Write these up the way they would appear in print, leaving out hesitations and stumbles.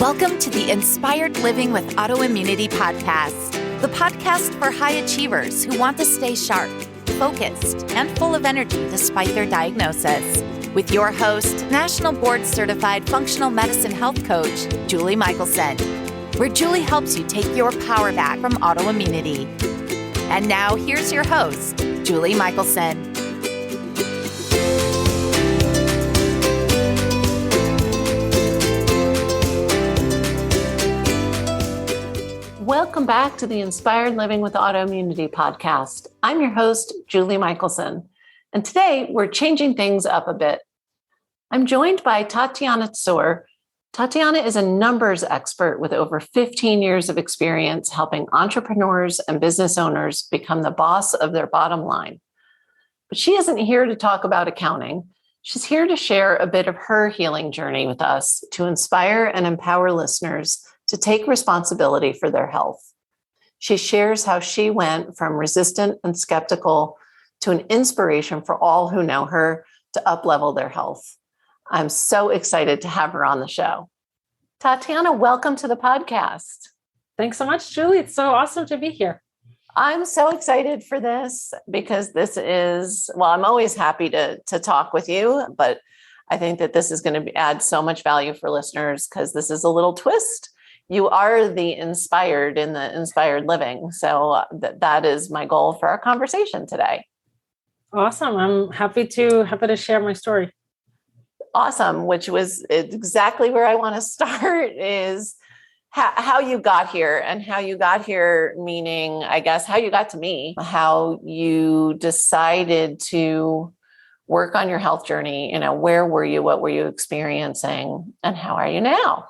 Welcome to the Inspired Living with Autoimmunity podcast, the podcast for high achievers who want to stay sharp, focused, and full of energy despite their diagnosis. With your host, National Board Certified Functional Medicine Health Coach, Julie Michelson, where Julie helps you take your power back from autoimmunity. And now here's your host, Julie Michelson. Welcome back to the Inspired Living with Autoimmunity podcast. I'm your host, Julie Michelson, and today we're changing things up a bit. I'm joined by Tatiana Tsoir. Tatiana is a numbers expert with over 15 years of experience helping entrepreneurs and business owners become the boss of their bottom line. But she isn't here to talk about accounting. She's here to share a bit of her healing journey with us to inspire and empower listeners to take responsibility for their health. She shares how she went from resistant and skeptical to an inspiration for all who know her to up-level their health. I'm so excited to have her on the show. Tatiana, welcome to the podcast. Thanks so much, Julie. It's so awesome to be here. I'm so excited for this because this is, well, I'm always happy to talk with you, but I think that this is going to add so much value for listeners because this is a little twist. You are the inspired in the inspired living. So that is my goal for our conversation today. Awesome. I'm happy to share my story. Awesome. Which was exactly where I want to start is how you got here, and how you got here, meaning, I guess, how you got to me, how you decided to work on your health journey. Where were you? What were you experiencing? And how are you now?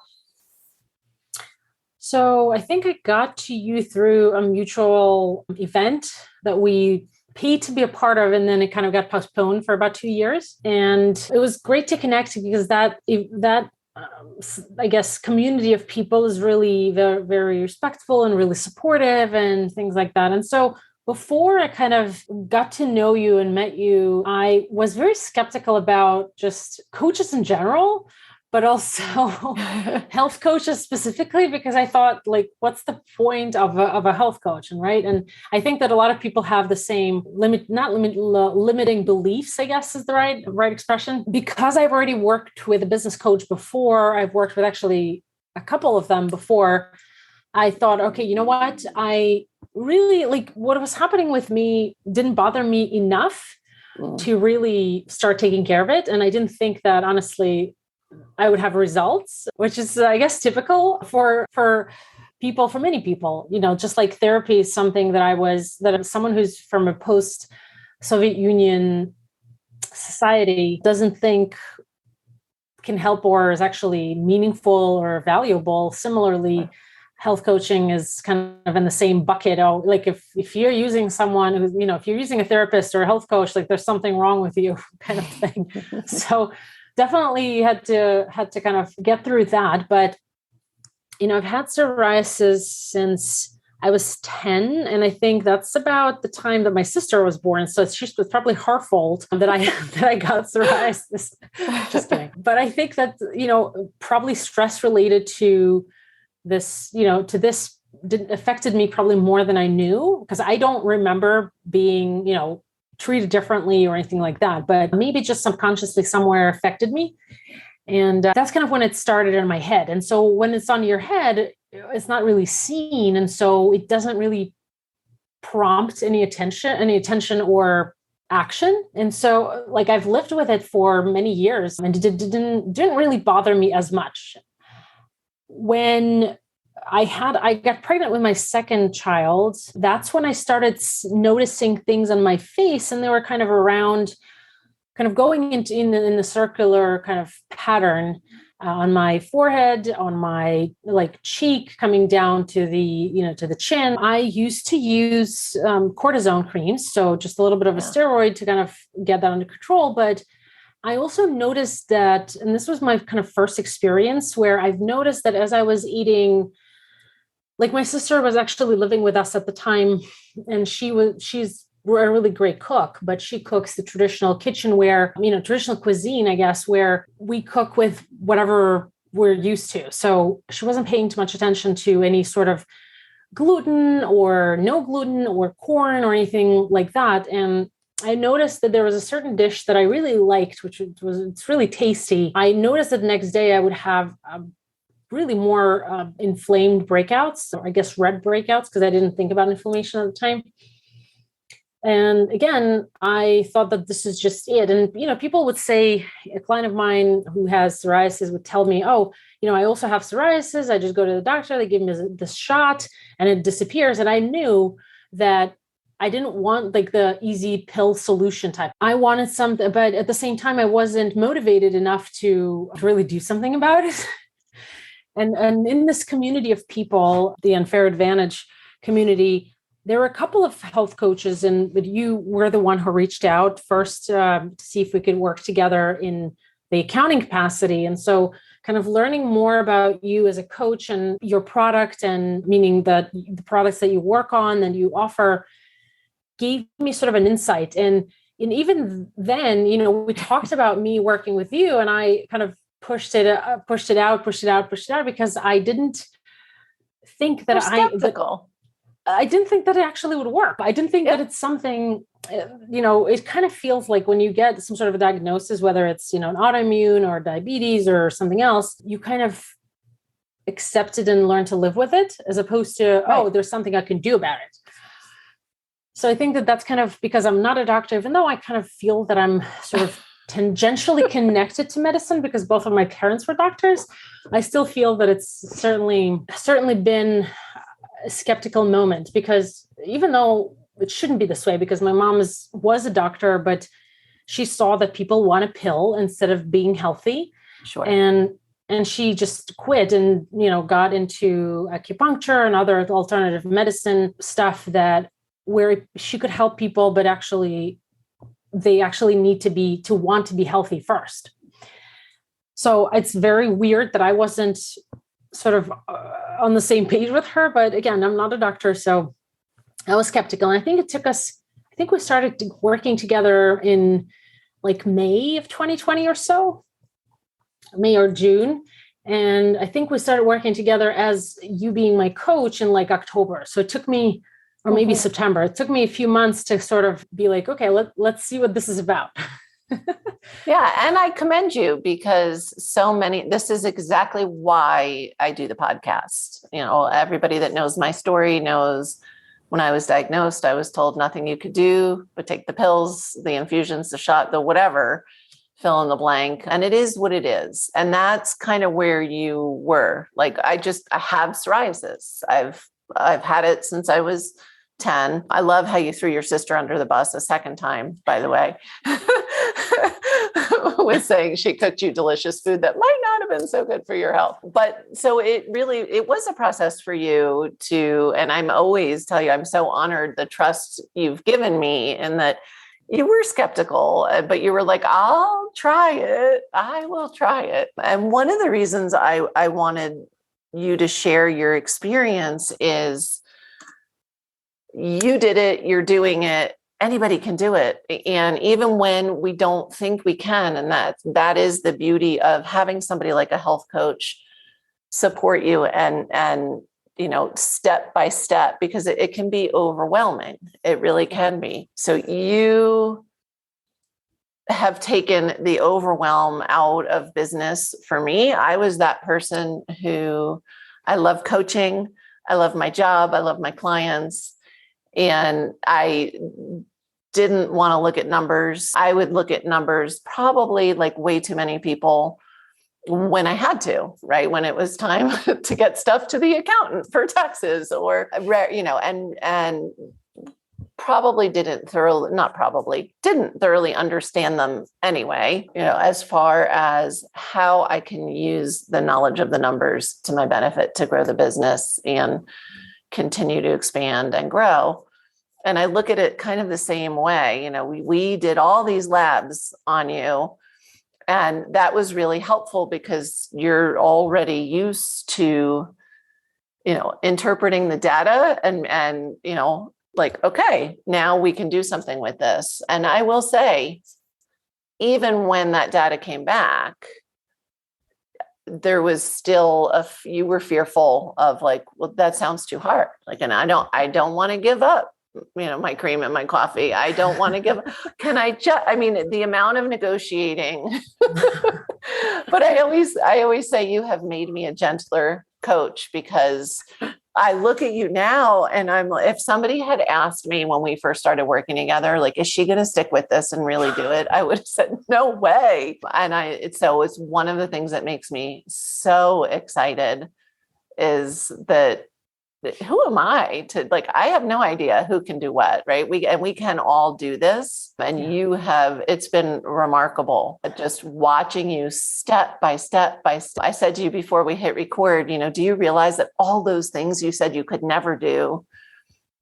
So I think I got to you through a mutual event that we paid to be a part of, and then it kind of got postponed for about 2 years. And it was great to connect because that I guess, community of people is really very, very respectful and really supportive and things like that. And so before I kind of got to know you and met you, I was very skeptical about just coaches in general, but also health coaches specifically, because I thought, like, what's the point of a health coach? And I think that a lot of people have the same limiting beliefs, I guess is the right expression. Because I've already worked with a business coach before, I've worked with actually a couple of them before, I thought, okay, you know what? I really, like, what was happening with me didn't bother me enough to really start taking care of it. And I didn't think that, honestly, I would have results, which is, I guess, typical for people, for many people. Just like therapy is something that I'm someone who's from a post-Soviet Union society doesn't think can help or is actually meaningful or valuable. Similarly, health coaching is kind of in the same bucket. Oh, like if you're using someone who's, if you're using a therapist or a health coach, like there's something wrong with you, kind of thing. So definitely had to kind of get through that. But, I've had psoriasis since I was 10. And I think that's about the time that my sister was born. So it was probably her fault that I got psoriasis. Just kidding. But I think that, probably stress related to this, affected me probably more than I knew, because I don't remember being, treated differently or anything like that, but maybe just subconsciously somewhere affected me. And that's kind of when it started in my head. And so when it's on your head, it's not really seen. And so it doesn't really prompt any attention or action. And so, like, I've lived with it for many years and it didn't really bother me as much. When I got pregnant with my second child, that's when I started noticing things on my face, and they were kind of going into in the circular kind of pattern on my forehead, on my cheek, coming down to the chin. I used to use cortisone creams, so just a little bit of a steroid to kind of get that under control. But I also noticed that, and this was my kind of first experience, where I've noticed that as I was eating. Like, my sister was actually living with us at the time, and she's a really great cook, but she cooks the traditional kitchenware, traditional cuisine, I guess, where we cook with whatever we're used to. So she wasn't paying too much attention to any sort of gluten or no gluten or corn or anything like that. And I noticed that there was a certain dish that I really liked, it's really tasty. I noticed that the next day I would have really more inflamed breakouts, or I guess red breakouts, because I didn't think about inflammation at the time. And again, I thought that this is just it. And, people would say, a client of mine who has psoriasis would tell me, oh, I also have psoriasis. I just go to the doctor, they give me this shot and it disappears. And I knew that I didn't want like the easy pill solution type. I wanted something, but at the same time, I wasn't motivated enough to really do something about it. And in this community of people, the Unfair Advantage community, there were a couple of health coaches, but you were the one who reached out first to see if we could work together in the accounting capacity. And so kind of learning more about you as a coach and your product, and meaning that the products that you work on and you offer, gave me sort of an insight. And even then, we talked about me working with you, and I kind of pushed it out, because I didn't think that I didn't think that it actually would work. I didn't think that it's something, it kind of feels like when you get some sort of a diagnosis, whether it's, an autoimmune or diabetes or something else, you kind of accept it and learn to live with it, as opposed to, there's something I can do about it. So I think that that's kind of, because I'm not a doctor, even though I kind of feel that I'm sort of tangentially connected to medicine because both of my parents were doctors, I still feel that it's certainly been a skeptical moment, because even though it shouldn't be this way, because my mom was a doctor, but she saw that people want a pill instead of being healthy. Sure. And she just quit and, got into acupuncture and other alternative medicine stuff where she could help people, but they actually need to want to be healthy first. So it's very weird that I wasn't sort of on the same page with her. But again, I'm not a doctor, so I was skeptical. And I think we started working together in like May of 2020 or so, May or June. And I think we started working together as you being my coach in like October. So it took me, or maybe September, it took me a few months to sort of be like, okay, let's see what this is about. Yeah. And I commend you, because this is exactly why I do the podcast. Everybody that knows my story knows when I was diagnosed, I was told nothing you could do but take the pills, the infusions, the shot, the whatever, fill in the blank. And it is what it is. And that's kind of where you were. Like, I have psoriasis. I've had it since I was 10. I love how you threw your sister under the bus a second time, by the way, with saying she cooked you delicious food that might not have been so good for your health. But so it was a process for you and I'm always tell you, I'm so honored the trust you've given me, and that you were skeptical, but you were like, I'll try it. I will try it. And one of the reasons I wanted you to share your experience is you did it, you're doing it, anybody can do it. And even when we don't think we can, and that is the beauty of having somebody like a health coach support you and step by step, because it can be overwhelming. It really can be. So you have taken the overwhelm out of business for me. I was that person who, I love coaching. I love my job. I love my clients. And I didn't want to look at numbers. I would look at numbers probably like way too many people when I had to, right? When it was time to get stuff to the accountant for taxes or, and probably didn't thoroughly understand them anyway, as far as how I can use the knowledge of the numbers to my benefit to grow the business and continue to expand and grow. And I look at it kind of the same way. We did all these labs on you, and that was really helpful because you're already used to, interpreting the data and like, okay, now we can do something with this. And I will say, even when that data came back, there was still you were fearful of like, well, that sounds too hard. Like, and I don't want to give up, my cream and my coffee. I don't want to give, the amount of negotiating, but I always say you have made me a gentler coach, because I look at you now and I'm like, if somebody had asked me when we first started working together, like, is she going to stick with this and really do it? I would have said, no way. And it's one of the things that makes me so excited is that who am I to like, I have no idea who can do what, right? We can all do this. And it's been remarkable just watching you step by step by step. I said to you before we hit record, do you realize that all those things you said you could never do,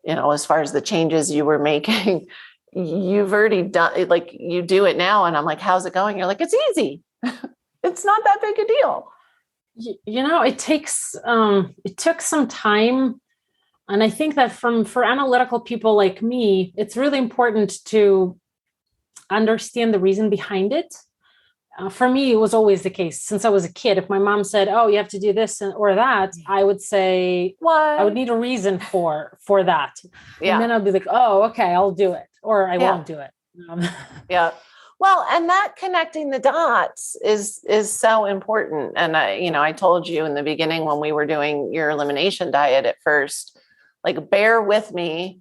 as far as the changes you were making, you've already done it, like you do it now. And I'm like, how's it going? You're like, it's easy. It's not that big a deal. It took some time. And I think that for analytical people like me, it's really important to understand the reason behind it. For me, it was always the case since I was a kid. If my mom said, oh, you have to do this or that, I would say, what? I would need a reason for that. Yeah. And then I'd be like, oh, okay, I'll do it. Or I won't do it. Yeah. Well, and that connecting the dots is so important. And I told you in the beginning when we were doing your elimination diet at first, like, bear with me,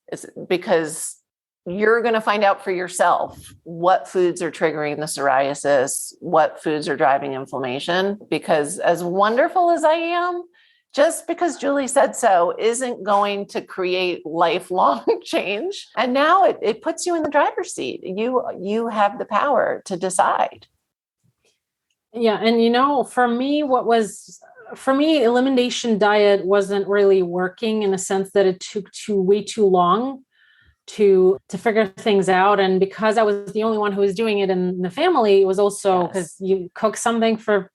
is because you're going to find out for yourself what foods are triggering the psoriasis, what foods are driving inflammation, because as wonderful as I am, just because Julie said so isn't going to create lifelong change. And now it puts you in the driver's seat. You have the power to decide. Yeah. And, for me, elimination diet wasn't really working in a sense that it took way too long to figure things out. And because I was the only one who was doing it in the family, it was also because you cook something for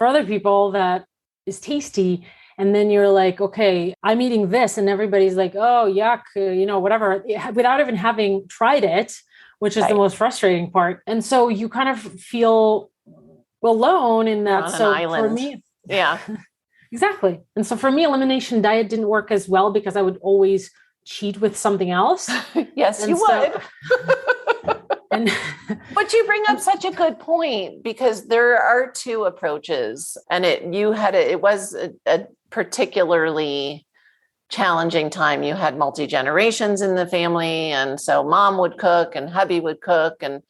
other people that is tasty. And then you're like, okay, I'm eating this. And everybody's like, oh, yuck, whatever, without even having tried it, which is the most frustrating part. And so you kind of feel alone in that. So for me, yeah, exactly. And so for me, elimination diet didn't work as well because I would always cheat with something else. Yes, and you would. But you bring up such a good point, because there are two approaches, and it was a particularly challenging time. You had multi-generations in the family. And so mom would cook and hubby would cook and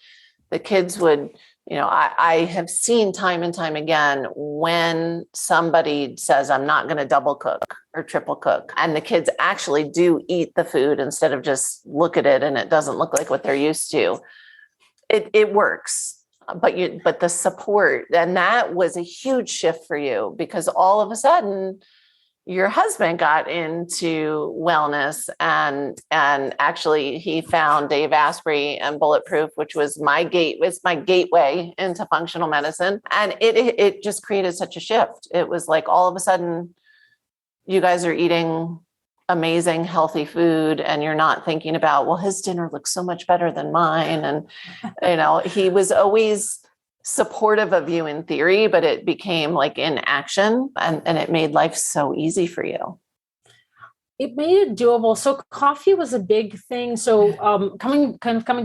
the kids would, I have seen time and time again when somebody says, I'm not going to double cook or triple cook, and the kids actually do eat the food instead of just look at it and it doesn't look like what they're used to. It works, but the support, and that was a huge shift for you, because all of a sudden your husband got into wellness and actually he found Dave Asprey and Bulletproof, which was my gateway into functional medicine. And it just created such a shift. It was like, all of a sudden you guys are eating amazing, healthy food, and you're not thinking about, well, his dinner looks so much better than mine. And, he was always supportive of you in theory, but it became like in action, and it made life so easy for you. It made it doable. So coffee was a big thing. So coming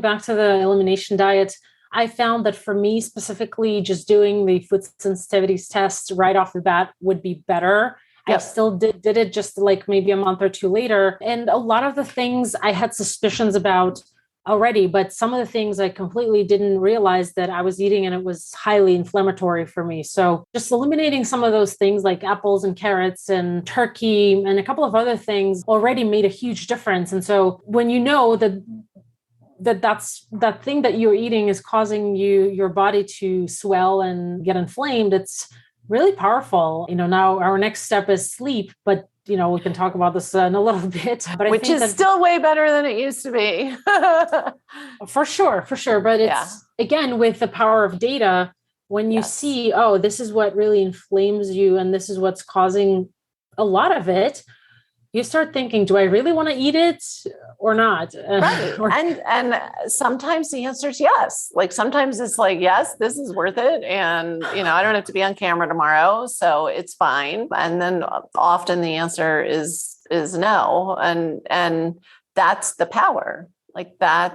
back to the elimination diet, I found that for me specifically, just doing the food sensitivities test right off the bat would be better. Yep. I still did it just like maybe a month or two later. And a lot of the things I had suspicions about already, but some of the things I completely didn't realize that I was eating, and it was highly inflammatory for me. So just eliminating some of those things like apples and carrots and turkey and a couple of other things already made a huge difference. And so when you know that's that thing that you're eating is causing your body to swell and get inflamed, it's really powerful. Now our next step is sleep, but we can talk about this in a little bit, but which is still way better than it used to be. For sure. But it's again, with the power of data, when you see, this is what really inflames you, and this is what's causing a lot of it, you start thinking, do I really want to eat it or not? Right. And sometimes the answer is yes. Like sometimes it's like, yes, this is worth it. And, I don't have to be on camera tomorrow, so it's fine. And then often the answer is no. And that's the power. Like I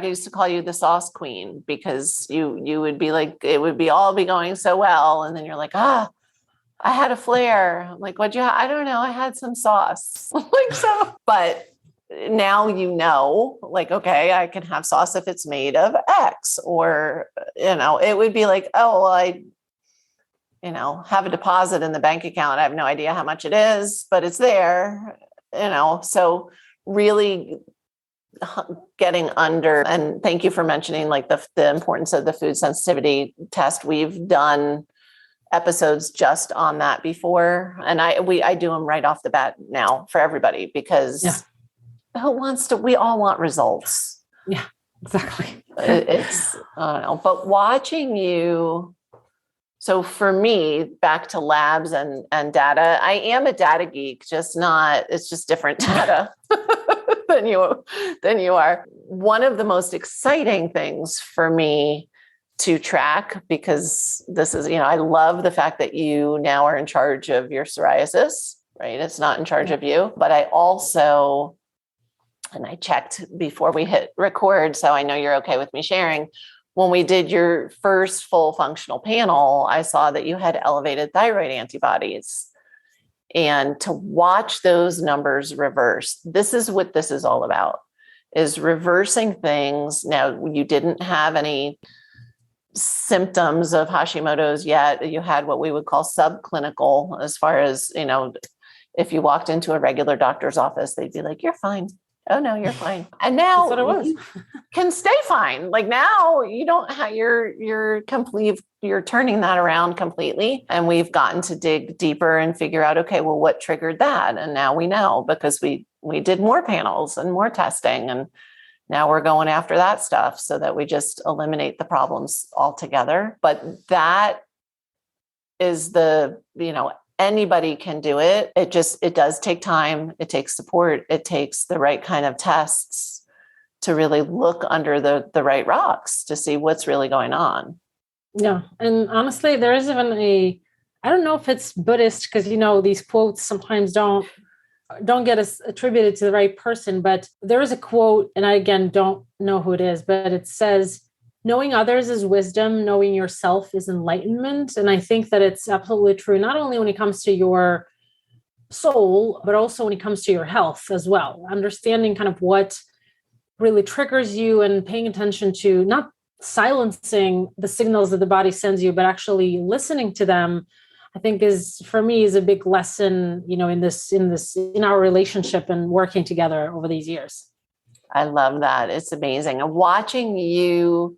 used to call you the sauce queen, because you would be like, it would be all be going so well. And then you're like, I had a flare. I'm like, what'd you have? I don't know. I had some sauce. Like, so, but now, like, okay, I can have sauce if it's made of X, or, it would be like, oh, well, I have a deposit in the bank account. I have no idea how much it is, but it's there, so really getting under, and thank you for mentioning like the importance of the food sensitivity test. We've done episodes just on that before. And I do them right off the bat now for everybody, because we all want results. Yeah, exactly. It's, I don't know, but watching you. So for me, back to labs and data, I am a data geek, it's just different data than you are. One of the most exciting things for me to track, because this is, I love the fact that you now are in charge of your psoriasis, right? It's not in charge of you, but I also, and I checked before we hit record, so I know you're okay with me sharing. When we did your first full functional panel, I saw that you had elevated thyroid antibodies. And to watch those numbers reverse, this is what this is all about, is reversing things. Now, you didn't have any symptoms of Hashimoto's yet. You had what we would call subclinical, as far as, if you walked into a regular doctor's office, they'd be like, you're fine. Oh no, you're fine. And now you can stay fine. Like now you don't have, you're turning that around completely. And we've gotten to dig deeper and figure out, okay, well, what triggered that? And now we know, because we did more panels and more testing, and now we're going after that stuff so that we just eliminate the problems altogether. But that is anybody can do it. It does take time. It takes support. It takes the right kind of tests to really look under the right rocks to see what's really going on. Yeah. And honestly, there is even I don't know if it's Buddhist, because, these quotes sometimes don't get us attributed to the right person, but there is a quote, and I, again, don't know who it is, but it says, knowing others is wisdom, knowing yourself is enlightenment. And I think that it's absolutely true, not only when it comes to your soul, but also when it comes to your health as well. Understanding kind of what really triggers you and paying attention to, not silencing the signals that the body sends you, but actually listening to them, I think is a big lesson, in our relationship and working together over these years. I love that. It's amazing. And watching you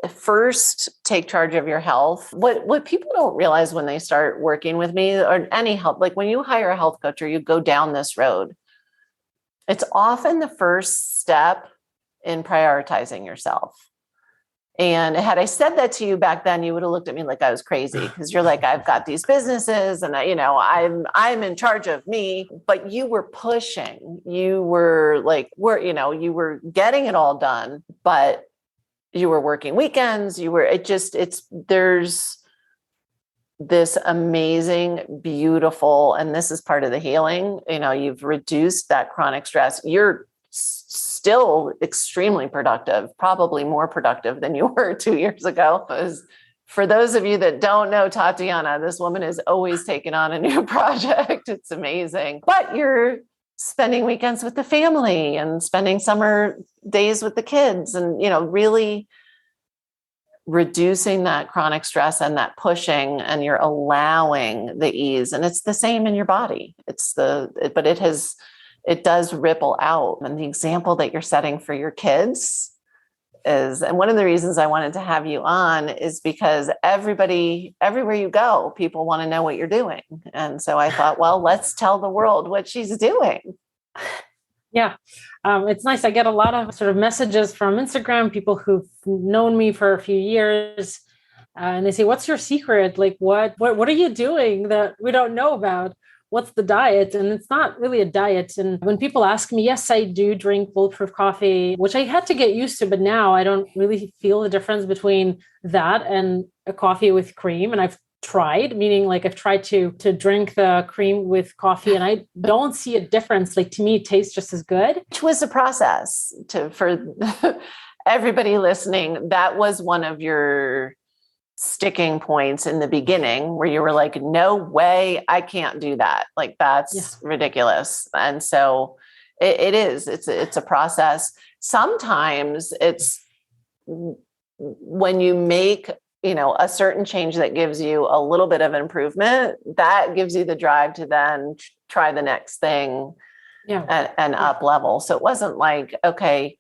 first take charge of your health. What people don't realize when they start working with me or any help, like when you hire a health coach or you go down this road, it's often the first step in prioritizing yourself. And had I said that to you back then, you would have looked at me like I was crazy, because you're like, I've got these businesses and I'm in charge of me, but you were pushing, you were like, you were getting it all done, but you were working weekends. There's this amazing, beautiful, and this is part of the healing. You've reduced that chronic stress. You're still extremely productive, probably more productive than you were 2 years ago. For those of you that don't know Tatiana, this woman is always taking on a new project. It's amazing. But you're spending weekends with the family and spending summer days with the kids, and, really reducing that chronic stress and that pushing, and you're allowing the ease. And it's the same in your body. But it does ripple out. And the example that you're setting for your kids and one of the reasons I wanted to have you on is because everywhere you go, people want to know what you're doing. And so I thought, well, let's tell the world what she's doing. Yeah. It's nice. I get a lot of sort of messages from Instagram, people who've known me for a few years. And they say, what's your secret? Like, what are you doing that we don't know about? What's the diet? And it's not really a diet. And when people ask me, yes, I do drink bulletproof coffee, which I had to get used to, but now I don't really feel the difference between that and a coffee with cream. And I've tried, meaning like I've tried to drink the cream with coffee and I don't see a difference. Like to me, it tastes just as good. Which was a process for everybody listening. That was one of your sticking points in the beginning where you were like, no way, I can't do that. Like that's ridiculous. And so it's a process. Sometimes it's when you make, a certain change that gives you a little bit of improvement, that gives you the drive to then try the next thing and up level. So it wasn't like, okay,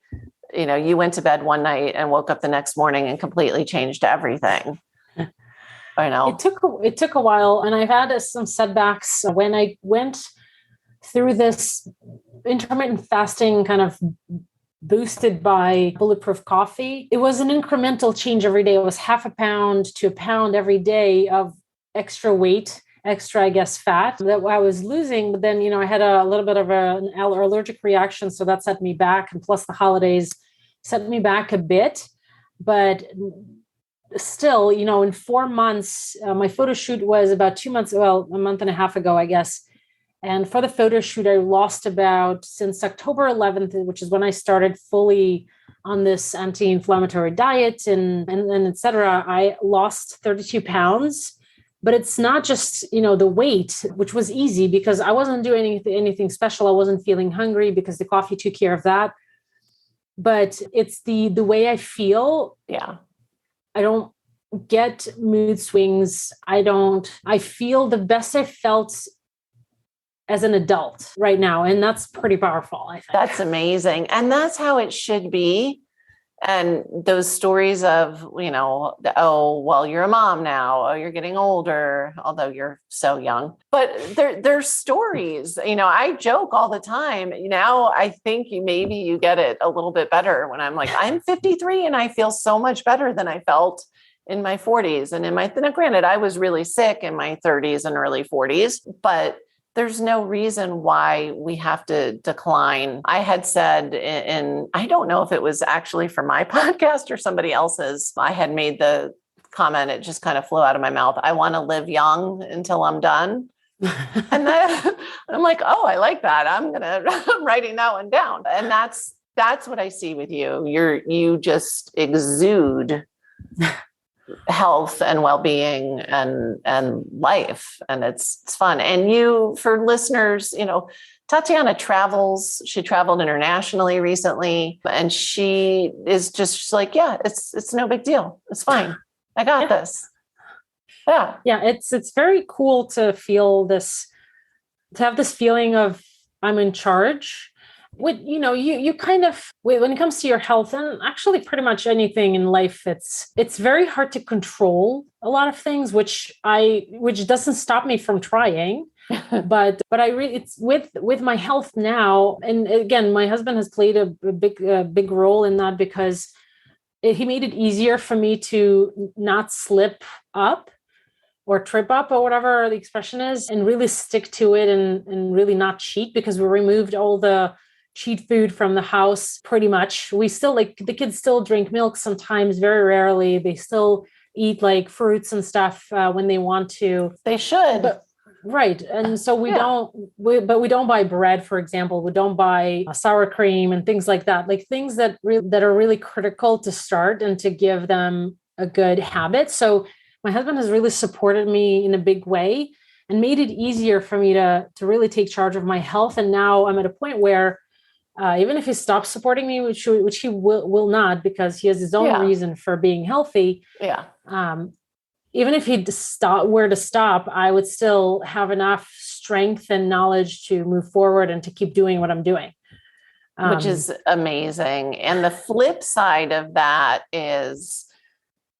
you went to bed one night and woke up the next morning and completely changed everything. I know. It took a while, and I've had some setbacks when I went through this intermittent fasting kind of boosted by bulletproof coffee. It was an incremental change every day. It was half a pound to a pound every day of extra weight, extra, I guess, fat that I was losing. But then, I had a little bit of an allergic reaction. So that set me back. And plus the holidays set me back a bit. But still, in 4 months, my photo shoot was about 2 months, a month and a half ago, I guess. And for the photo shoot, I lost since October 11th, which is when I started fully on this anti-inflammatory diet and et cetera, I lost 32 pounds. But it's not just, the weight, which was easy because I wasn't doing anything special. I wasn't feeling hungry because the coffee took care of that. But it's the way I feel. Yeah. I don't get mood swings. I feel the best I've felt as an adult right now. And that's pretty powerful, I think. That's amazing. And that's how it should be. And those stories of, oh, well, you're a mom now. Oh, you're getting older, although you're so young. But there's stories, I joke all the time. Now I think maybe you get it a little bit better when I'm like, I'm 53 and I feel so much better than I felt in my 40s. And granted, I was really sick in my 30s and early 40s, but there's no reason why we have to decline. I had said I don't know if it was actually for my podcast or somebody else's, I had made the comment, it just kind of flew out of my mouth. I want to live young until I'm done. And then I'm like, oh, I like that. I'm writing that one down. And that's what I see with you. You just exude health and well-being and life. And it's fun. And you, for listeners, Tatiana travels. She traveled internationally recently, and she is just like, yeah, it's no big deal. It's fine. I got this. Yeah. Yeah. It's very cool to feel this, to have this feeling of I'm in charge. You kind of, when it comes to your health and actually pretty much anything in life, it's very hard to control a lot of things, which doesn't stop me from trying. but it's with my health now. And again, my husband has played a big role in that because he made it easier for me to not slip up or trip up or whatever the expression is, and really stick to it and really not cheat, because we removed all the cheat food from the house pretty much. We still the kids still drink milk sometimes, very rarely. They still eat like fruits and stuff when they want to. They should. Right. And so we don't buy bread, for example. We don't buy sour cream and things like that, like things that are really critical to start and to give them a good habit. So my husband has really supported me in a big way and made it easier for me to really take charge of my health. And now I'm at a point where even if he stops supporting me, which he will not, because he has his own reason for being healthy. Yeah. Even if he were to stop, I would still have enough strength and knowledge to move forward and to keep doing what I'm doing. Which is amazing. And the flip side of that is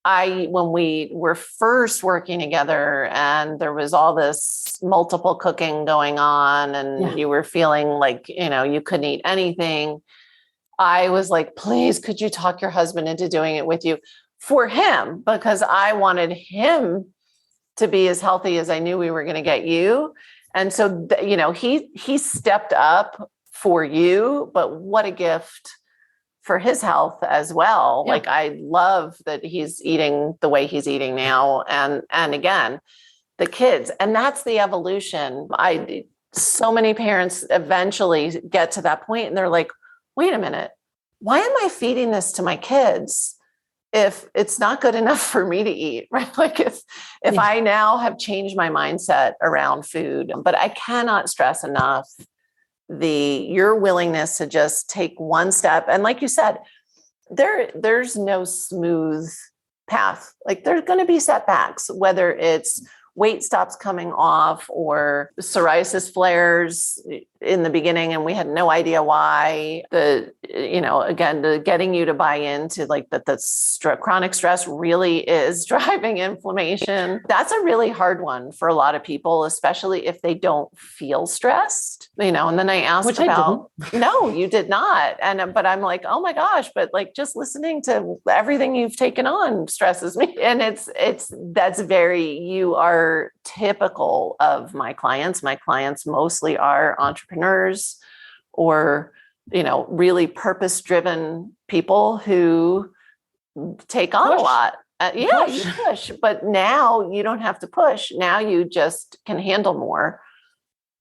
when we were first working together and there was all this multiple cooking going on and you were feeling like, you couldn't eat anything, I was like, please, could you talk your husband into doing it with you? for him, because I wanted him to be as healthy as I knew we were going to get you. And so, he stepped up for you, but what a gift for his health as well. Yeah. Like, I love that he's eating the way he's eating now. And again, the kids, and that's the evolution. So many parents eventually get to that point and they're like, wait a minute, why am I feeding this to my kids if it's not good enough for me to eat, right? Like if I now have changed my mindset around food, but I cannot stress enough your willingness to just take one step. And like you said, there's no smooth path. Like, there's going to be setbacks, whether it's weight stops coming off or psoriasis flares in the beginning, and we had no idea why. The getting you to buy into like that chronic stress really is driving inflammation. That's a really hard one for a lot of people, especially if they don't feel stressed, and then I asked no, you did not. But I'm like, oh my gosh, but like just listening to everything you've taken on stresses me. And you are typical of my clients. My clients mostly are entrepreneurs or, really purpose-driven people who take on a lot. You push, but now you don't have to push. Now you just can handle more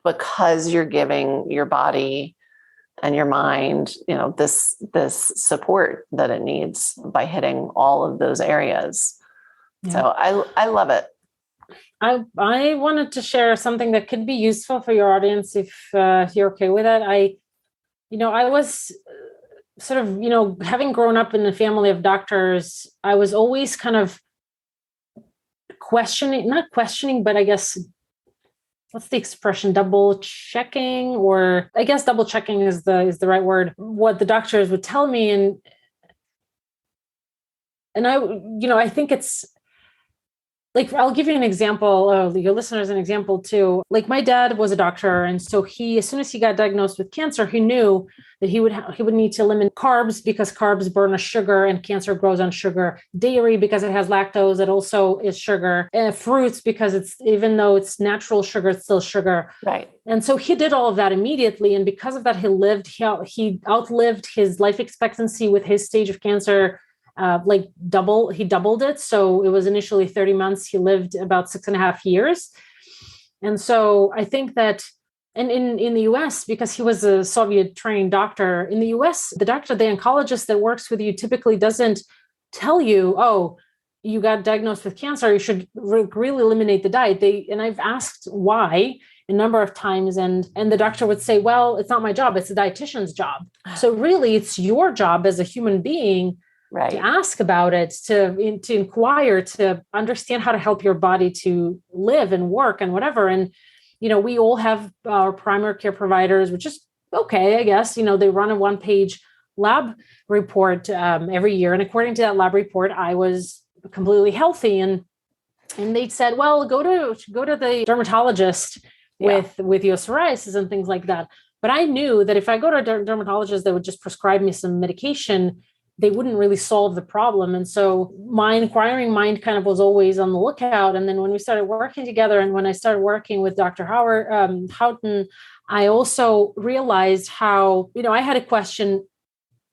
because you're giving your body and your mind, this support that it needs by hitting all of those areas. Yeah. So I love it. I wanted to share something that could be useful for your audience if you're okay with it. I was sort of, having grown up in a family of doctors, I was always kind of not questioning, but I guess, what's the expression? Double checking, or I guess double checking is the right word, what the doctors would tell me. And I think it's, like, I'll give you an example, your listeners an example too. Like, my dad was a doctor. And so as soon as he got diagnosed with cancer, he knew that he would need to eliminate carbs because carbs burn a sugar and cancer grows on sugar. Dairy because it has lactose, it also is sugar. And fruits because even though it's natural sugar, it's still sugar. Right. And so he did all of that immediately. And because of that, he outlived his life expectancy with his stage of cancer. He doubled it. So it was initially 30 months. He lived about 6.5 years. And so I think that, and in the US, because he was a Soviet trained doctor in the US, the oncologist that works with you typically doesn't tell you, oh, you got diagnosed with cancer, you should really eliminate the diet. And I've asked why a number of times, and the doctor would say, well, it's not my job, it's the dietitian's job. So really it's your job as a human being, right, to ask about it, to inquire, to understand how to help your body to live and work and whatever. And, we all have our primary care providers, which is okay, I guess. They run a 1-page lab report every year. And according to that lab report, I was completely healthy. And they said, well, go to the dermatologist with your psoriasis and things like that. But I knew that if I go to a dermatologist, they would just prescribe me some medication. They wouldn't really solve the problem. And so my inquiring mind kind of was always on the lookout. And then when we started working together, and when I started working with Dr. Houghton, I also realized how, I had a question: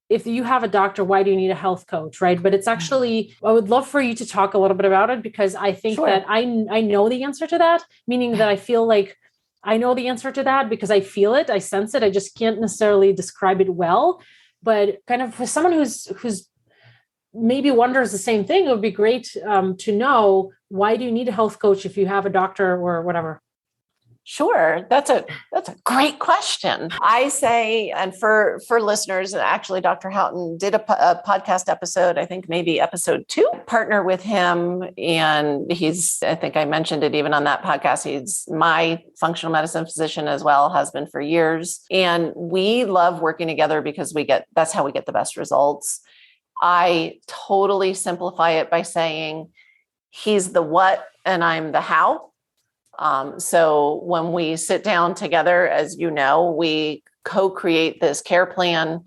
if you have a doctor, why do you need a health coach, right? But it's actually, I would love for you to talk a little bit about it, because I think that I know the answer to that, meaning that I feel like I know the answer to that because I feel it, I sense it. I just can't necessarily describe it well. But kind of for someone who's maybe wonders the same thing, it would be great to know, why do you need a health coach if you have a doctor or whatever? Sure. That's a great question. I say, and for listeners, actually, Dr. Houghton did a podcast episode, I think maybe episode 2, partner with him. And I think I mentioned it even on that podcast. He's my functional medicine physician as well, has been for years. And we love working together because that's how we get the best results. I totally simplify it by saying he's the what and I'm the how. So when we sit down together, as you know, we co-create this care plan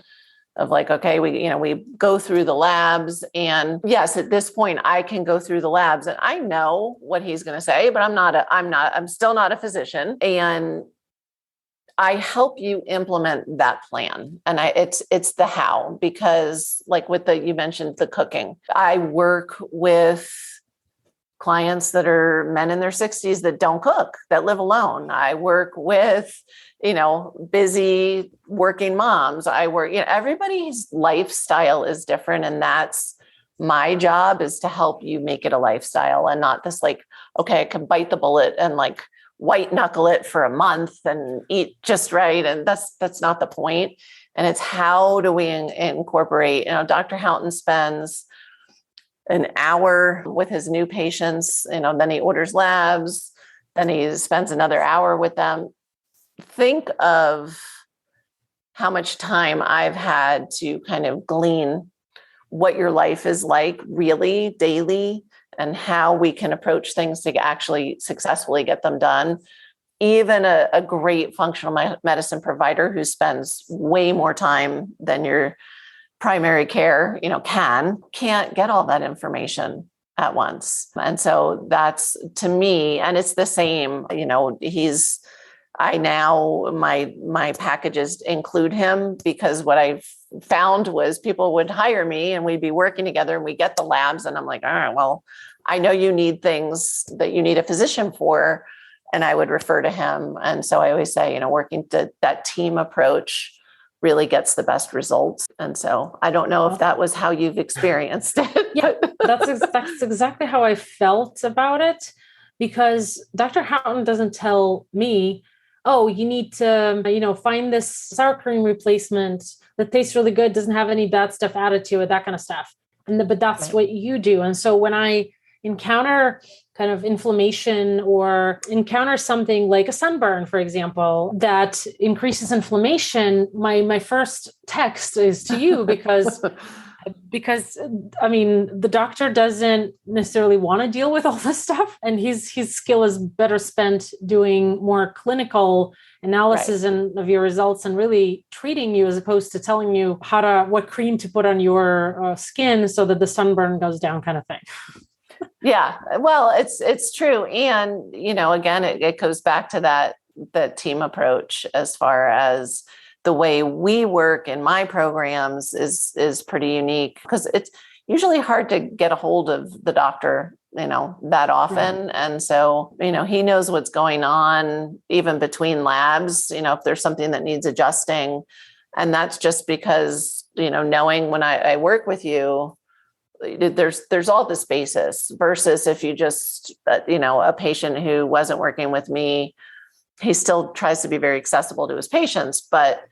of like, okay, we go through the labs, and yes, at this point I can go through the labs and I know what he's going to say, but I'm still not a physician. And I help you implement that plan. And it's the how, because like you mentioned the cooking, I work with clients that are men in their 60s that don't cook, that live alone. I work with, busy working moms. Everybody's lifestyle is different. And that's my job, is to help you make it a lifestyle, and not this like, okay, I can bite the bullet and like white knuckle it for a month and eat just right. And that's not the point. And it's how do we incorporate, Dr. Houghton spends an hour with his new patients, then he orders labs, then he spends another hour with them. Think of how much time I've had to kind of glean what your life is like really daily, and how we can approach things to actually successfully get them done. Even a great functional medicine provider who spends way more time than your primary care, can't get all that information at once. And so that's, to me, and it's the same, my packages include him, because what I found was people would hire me and we'd be working together and we get the labs, and I'm like, all right, well, I know you need things that you need a physician for, and I would refer to him. And so I always say, working that team approach really gets the best results. And so I don't know if that was how you've experienced it. Yeah, that's exactly how I felt about it, because Dr. Houghton doesn't tell me, oh, you need to, find this sour cream replacement that tastes really good, doesn't have any bad stuff added to it, that kind of stuff. But that's right. What you do. And so when I encounter kind of inflammation or encounter something like a sunburn, for example, that increases inflammation, my first text is to you, because the doctor doesn't necessarily want to deal with all this stuff, and his skill is better spent doing more clinical analysis of your results and really treating you, as opposed to telling you what cream to put on your skin so that the sunburn goes down, kind of thing. Yeah, well, it's true. And, again, it goes back to that team approach. As far as the way we work in my programs is pretty unique, because it's usually hard to get a hold of the doctor, that often. Right. And so, he knows what's going on even between labs, if there's something that needs adjusting. And that's just because, knowing when I work with you, there's all this basis, versus if you just, a patient who wasn't working with me, he still tries to be very accessible to his patients. But,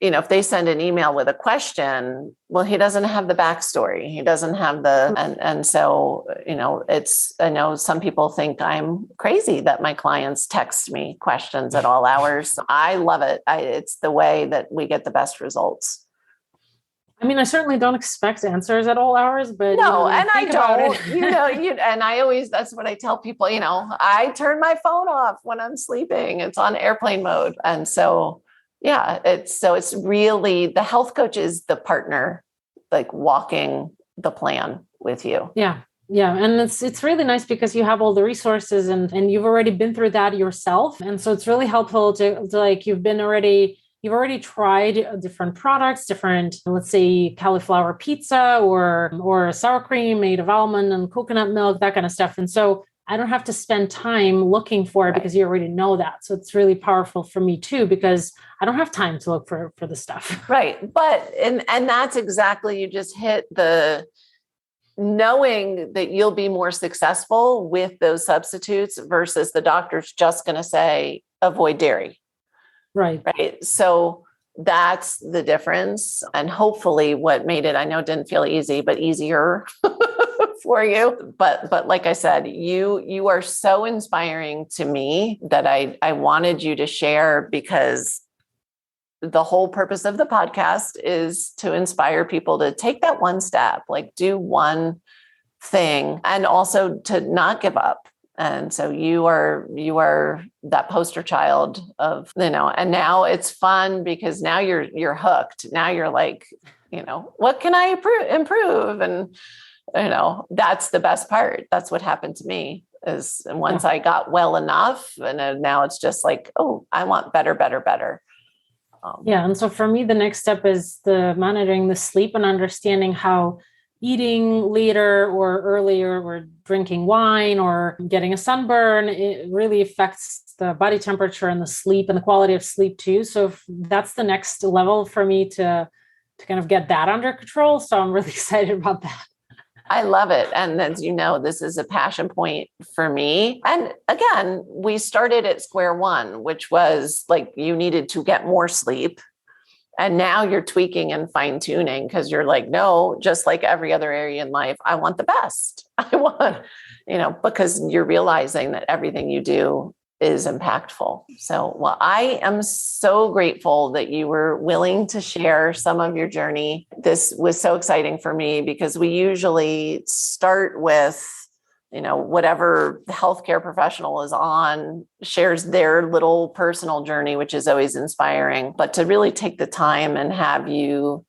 if they send an email with a question, well, he doesn't have the backstory. He doesn't have and so, I know some people think I'm crazy that my clients text me questions at all hours. I love it. It's the way that we get the best results. I certainly don't expect answers at all hours, but no, and I don't, and I always, that's what I tell people, I turn my phone off when I'm sleeping. It's on airplane mode. And so, yeah, it's really, the health coach is the partner, like walking the plan with you. Yeah. Yeah. And it's really nice because you have all the resources and you've already been through that yourself. And so it's really helpful to like, you've already tried different products, let's say cauliflower pizza or sour cream made of almond and coconut milk, that kind of stuff. And so I don't have to spend time looking for it because you already know that. So it's really powerful for me too, because I don't have time to look for the stuff. Right. But, and that's exactly, you just hit the knowing that you'll be more successful with those substitutes versus the doctor's just going to say, avoid dairy. Right. Right. So that's the difference. And hopefully what made it, I know it didn't feel easy, but easier for you. But like I said, you are so inspiring to me that I wanted you to share, because the whole purpose of the podcast is to inspire people to take that one step, like do one thing, and also to not give up. And so you are that poster child of, and now it's fun because now you're hooked. Now you're like, what can I improve? And, that's the best part. That's what happened to me is once I got well enough, and now it's just like, oh, I want better, better, better. And so for me, the next step is the monitoring the sleep and understanding how eating later or earlier or drinking wine or getting a sunburn, it really affects the body temperature and the sleep and the quality of sleep too. So that's the next level for me to kind of get that under control. So I'm really excited about that. I love it. And as you know, this is a passion point for me. And again, we started at square one, which was like you needed to get more sleep. And now you're tweaking and fine tuning because you're like, no, just like every other area in life, I want the best. I want, because you're realizing that everything you do is impactful. So, well, I am so grateful that you were willing to share some of your journey. This was so exciting for me because we usually start with, whatever healthcare professional is on shares their little personal journey, which is always inspiring, but to really take the time and have you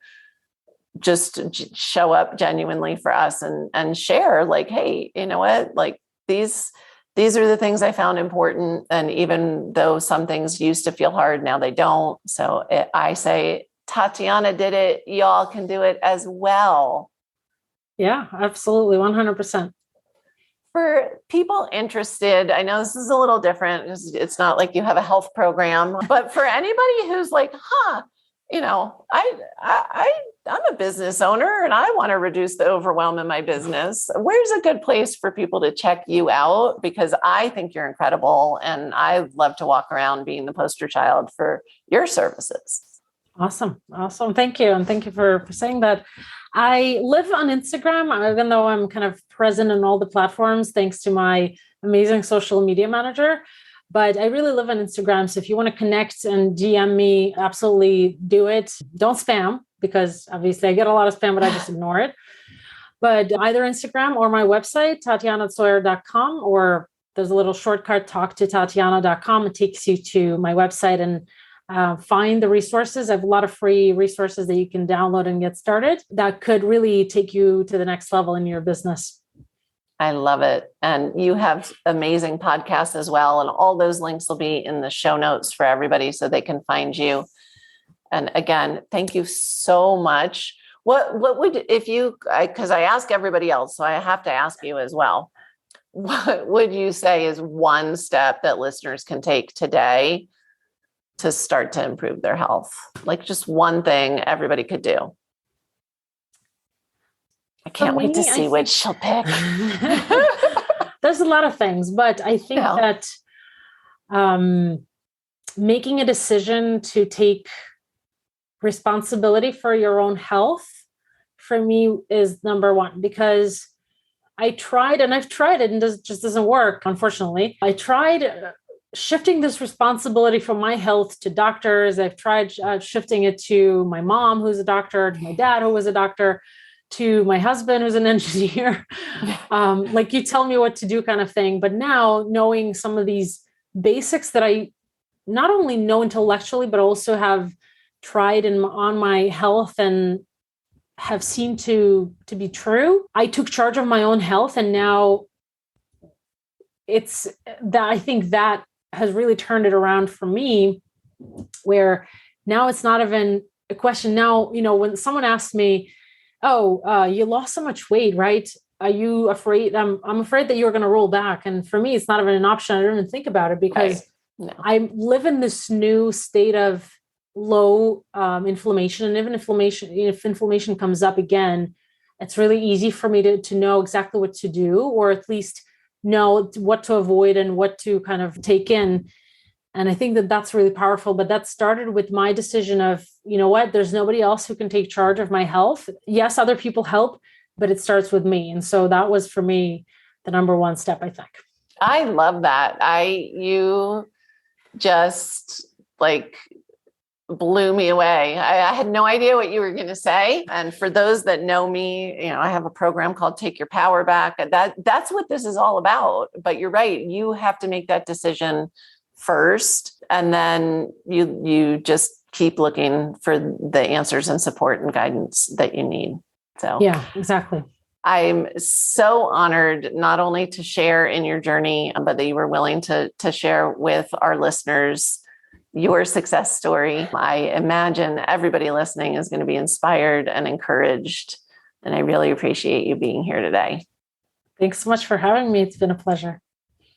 just show up genuinely for us and share like, hey, you know what, like these are the things I found important. And even though some things used to feel hard, now they don't. So I say, Tatiana did it. Y'all can do it as well. Yeah, absolutely. 100%. For people interested, I know this is a little different. It's not like you have a health program, but for anybody who's like, I'm a business owner and I want to reduce the overwhelm in my business. Where's a good place for people to check you out? Because I think you're incredible and I love to walk around being the poster child for your services. Awesome. Thank you. And thank you for saying that. I live on Instagram, even though I'm kind of present in all the platforms, thanks to my amazing social media manager. But I really live on Instagram. So if you want to connect and DM me, absolutely do it. Don't spam, because obviously I get a lot of spam, but I just ignore it. But either Instagram or my website, tatianatsoir.com, or there's a little shortcut, talktotatiana.com. It takes you to my website and find the resources. I have a lot of free resources that you can download and get started that could really take you to the next level in your business. I love it. And you have amazing podcasts as well. And all those links will be in the show notes for everybody so they can find you. And again, thank you so much. What would, because I ask everybody else, so I have to ask you as well. What would you say is one step that listeners can take today to start to improve their health? Like just one thing everybody could do. I can't wait to see which she'll pick. There's a lot of things, but I think that making a decision to take responsibility for your own health for me is number one, because I've tried it and it just doesn't work. Unfortunately, I tried shifting this responsibility for my health to doctors. I've tried shifting it to my mom, who's a doctor, to my dad, who was a doctor, to my husband, who's an engineer, like you tell me what to do kind of thing. But now knowing some of these basics that I not only know intellectually, but also have tried on my health and have seen to be true, I took charge of my own health. And now it's that I think that has really turned it around for me, where now it's not even a question. Now, when someone asks me, you lost so much weight, right? Are you afraid? I'm afraid that you're going to roll back. And for me, it's not even an option. I don't even think about it because I live in this new state of low inflammation. And if inflammation comes up again, it's really easy for me to know exactly what to do, or at least know what to avoid and what to kind of take in. And I think that that's really powerful. But that started with my decision of, there's nobody else who can take charge of my health. Yes, other people help, but it starts with me. And so that was for me the number one step, I think. I love that. You just like blew me away. I had no idea what you were going to say. And for those that know me, I have a program called Take Your Power Back. That's what this is all about. But you're right. You have to make that decision first. And then you just keep looking for the answers and support and guidance that you need. So yeah, exactly. I'm so honored not only to share in your journey, but that you were willing to share with our listeners your success story. I imagine everybody listening is going to be inspired and encouraged. And I really appreciate you being here today. Thanks so much for having me. It's been a pleasure.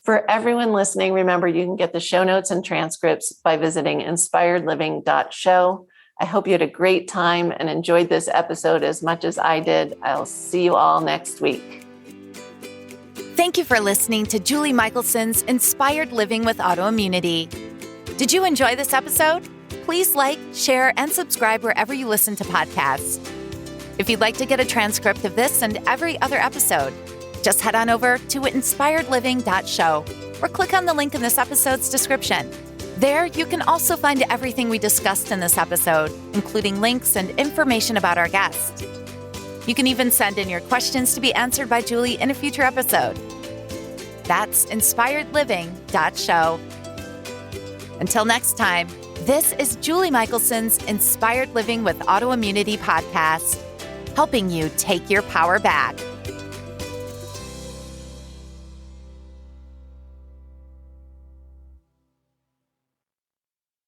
For everyone listening, remember you can get the show notes and transcripts by visiting inspiredliving.show. I hope you had a great time and enjoyed this episode as much as I did. I'll see you all next week. Thank you for listening to Julie Michelson's Inspired Living with Autoimmunity. Did you enjoy this episode? Please like, share, and subscribe wherever you listen to podcasts. If you'd like to get a transcript of this and every other episode, just head on over to inspiredliving.show or click on the link in this episode's description. There, you can also find everything we discussed in this episode, including links and information about our guest. You can even send in your questions to be answered by Julie in a future episode. That's inspiredliving.show. Until next time, this is Julie Michelson's Inspired Living with Autoimmunity podcast, helping you take your power back.